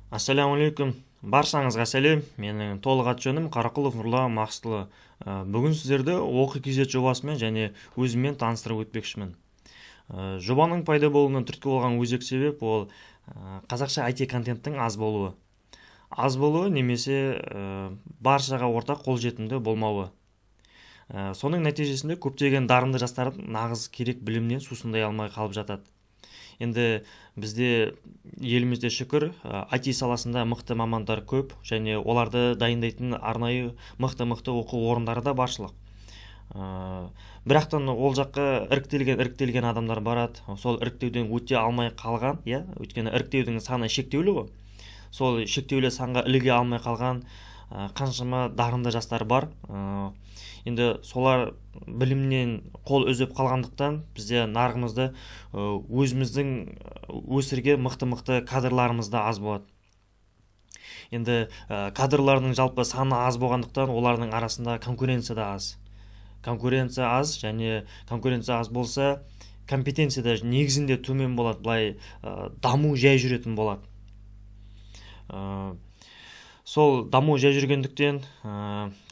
Ассалаумалейкум. Баршаңызға сәлем. Менің толық аты жөнім Қарақұлов Нұрлан Мақсұтұлы. Бүгін сіздерді оқи кезет жобасымен және өзіммен таныстырып өтпекшімін. Жобаның пайда болуына түрткі болған өзек себеп ол қазақша IT контенттің аз болуы. Аз болуы немесе баршаға ортақ қолжетімді болмауы. Соның нәтижесінде көптеген дарынды жастар нағыз керек білімнен сусындай алмай қалып жатады. Енді бізде елімізде шүкір IT саласында мықты мамандар көп және оларды дайындайтын арнайы мықты оқу орындары да баршылық. Бірақтан ол жаққа іріктелген адамдар барады. Сол іріктеуден өте алмай қалған, өйткені іріктеудің саны шектеулі ғой. Сол шектеулі санға іліге алмай қалған қаншама дарынды жастар бар. Енді солар білімнен қол үзіп қалғандықтан бізде нарығымызда өзіміздің өсірген мықты кадрларымыз да аз болады. Енді кадрлардың жалпы саны аз болғандықтан олардың арасында конкуренция да аз. Конкуренция аз және конкуренция аз болса компетенция да негізінде төмен болады, былай даму жай жүретін болады. Сол даму жай жүргендіктен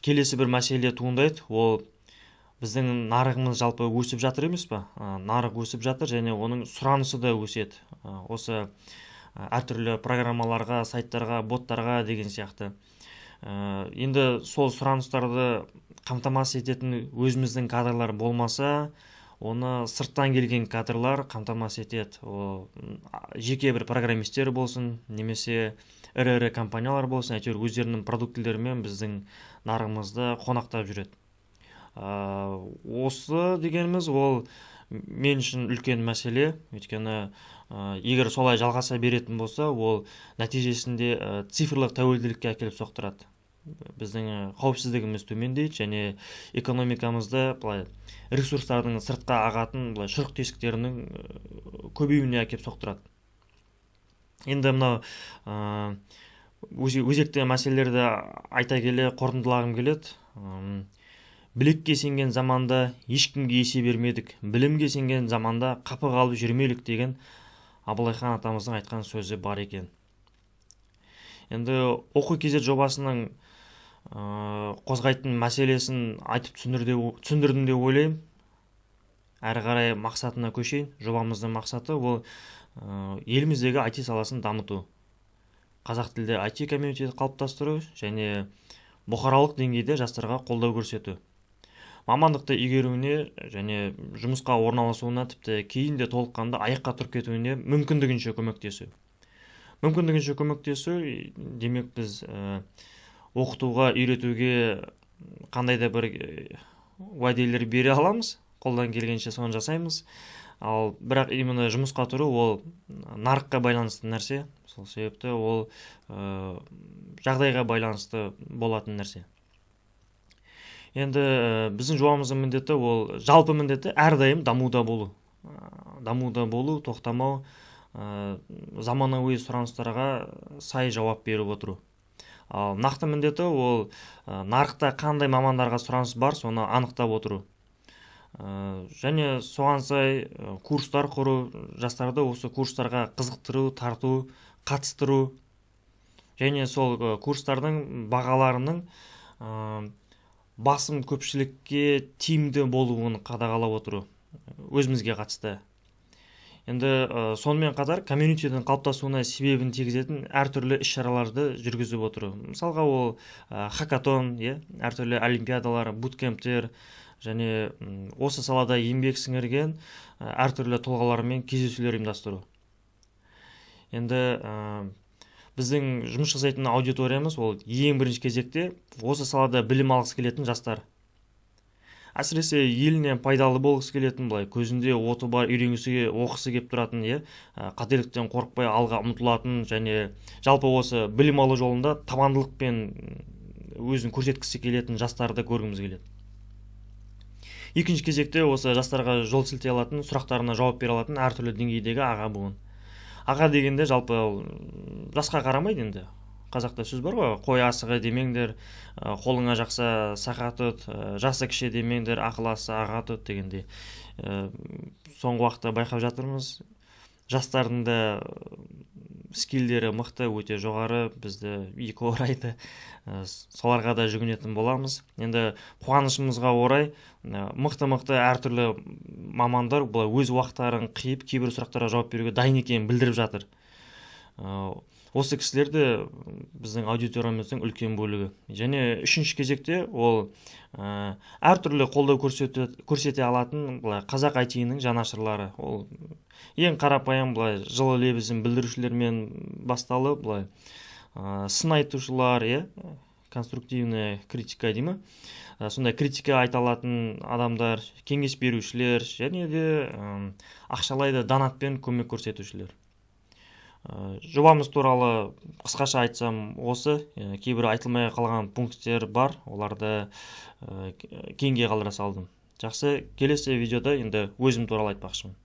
келесі бір мәселе туындайды. Ол біздің нарығымыз жалпы өсіп жатыр емес па? Нарық өсіп жатыр және оның сұранысы да өседі. Осы әртүрлі программаларға, сайттарға, боттарға деген сияқты. Енді сол сұраныстарды қамтамасыз ететін өзіміздің кадрлар болмаса, оны сырттан келген кадрлар қамтамасыз етеді. Жеке бір программистер болсын, немесе ірі компаниялар болсын, әйтеуір өздерінің продуктілерімен біздің нарығымызды қонақтап жүреді. Осы дегеніміз ол мен үшін үлкен мәселе, өйткені егер солай жалғаса беретін болса, ол нәтижесінде цифрлық тәуелділікке әкеліп соқтырады. Біздің қауіпсіздігіміз төмендейді және экономикамызды ресурстардың сыртқа ағатын шұрық тесіктерінің көбеюіне әкеліп соқтырады. Енді мынау өзекті мәселелерді айта келе қорытындылағым келеді. Білекке сенген заманда ешкімге есе бермедік, білімге сенген заманда қапы қалып жүрмелік деген Абылай хан атамыздың айтқан сөзі бар екен. Енді оқи кезет жобасының қозғайтын мәселесін айтып түсіндірдім деп ойлаймын. Әрі қарай мақсатына көшейін. Жобамыздың мақсаты ол еліміздегі IT саласын дамыту, қазақ тілді IT комьюнитиді қалыптастыру және бұқаралық деңгейде жастарға қолдау көрсету. Мамандықты игеруіне және жұмысқа орналасуына, тіпті кейін де толыққанды аяққа тұрып кетуіне мүмкіндігінше көмектесу. Демек біз оқытуға, үйретуге қандай да бір уәделер бере аламыз, қолдан келгенше соны жасаймыз. Ал бірақ именно жұмысқа тұру ол нарыққа байланысты нәрсе. Сол себепті ол жағдайға байланысты болатын нәрсе. Енді біздің жобамыздың міндеті ол жалпы міндеті әрдайым дамуда болу. Тоқтамау, заманауи сұраныстарға сай жауап беріп отыру. Ал нақты міндеті ол нарықта қандай мамандарға сұраныс бар, соны анықтап отыру. Және соған сай курстар құру, жастарды осы курстарға қызықтыру, тарту, қатыстыру және сол курстардың бағаларының басым көпшілікке тиімді болуын қадағалап отыру өзімізге қатысты. Енді сонымен қатар комьюнитидің қалыптасуына себебін тигізетін әртүрлі іс-шараларды жүргізіп отыру. Мысалға ол хакатон, әртүрлі олимпиадалар, буткемптер және осы салада еңбек сіңірген әртүрлі тұлғалармен кездесулер ұйымдастыру. Енді біздің жұмыс жасайтын аудиториямыз ол ең бірінші кезекте осы салада білім алғысы келетін жастар. Әсіресе еліне пайдалы болғысы келетін, көзінде оты бар, үйренгісі, оқысы кеп тұратын, қателіктен қорықпай алға ұмтылатын және жалпы осы білім алу жолында табандылықпен өзін көрсеткісі келетін жастарды көргіміз келеді. Екінші кезекте осы жастарға жол сілтей алатын, сұрақтарына жауап бере алатын әртүрлі деңгейдегі аға буын. Аға дегенде жалпы жасқа қарамайды енді. Қазақта сөз бар ғой, қой асығы демеңдер, қолыңа жақса сақа тұт, жасы кіші демеңдер, ақыл асса аға тұт дегендей. Соңғы уақытта байқап жатырмыз, жастардың да скиллдері мықты, өте жоғары, бізді екі орайды соларға да жүгінетін боламыз. Енді қуанышымызға орай мықты әртүрлі мамандар бұлай өз уақыттарын қиып кейбір сұрақтарға жауап беруге дайын екенін білдіріп жатыр. Осы кісілерді біздің аудиториямыздың үлкен бөлігі. Және үшінші кезекте ол әртүрлі қолдау көрсете алатын қазақ IT-ның жанашырлары. Ол ең қарапайым жылы лебізін білдірушілермен басталып, сын айтушылар, конструктивная критика деймі. Сондай критика айта алатын адамдар, кеңес берушілер, және де ақшалай да донатпен көмек көрсетушілер. Жобамыз туралы қысқаша айтсам осы, кейбір айтылмай қалған пункттер бар, оларды кейінге қалдыра салдым. Жақсы, келесі видеода енді өзім туралы айтпақшымын.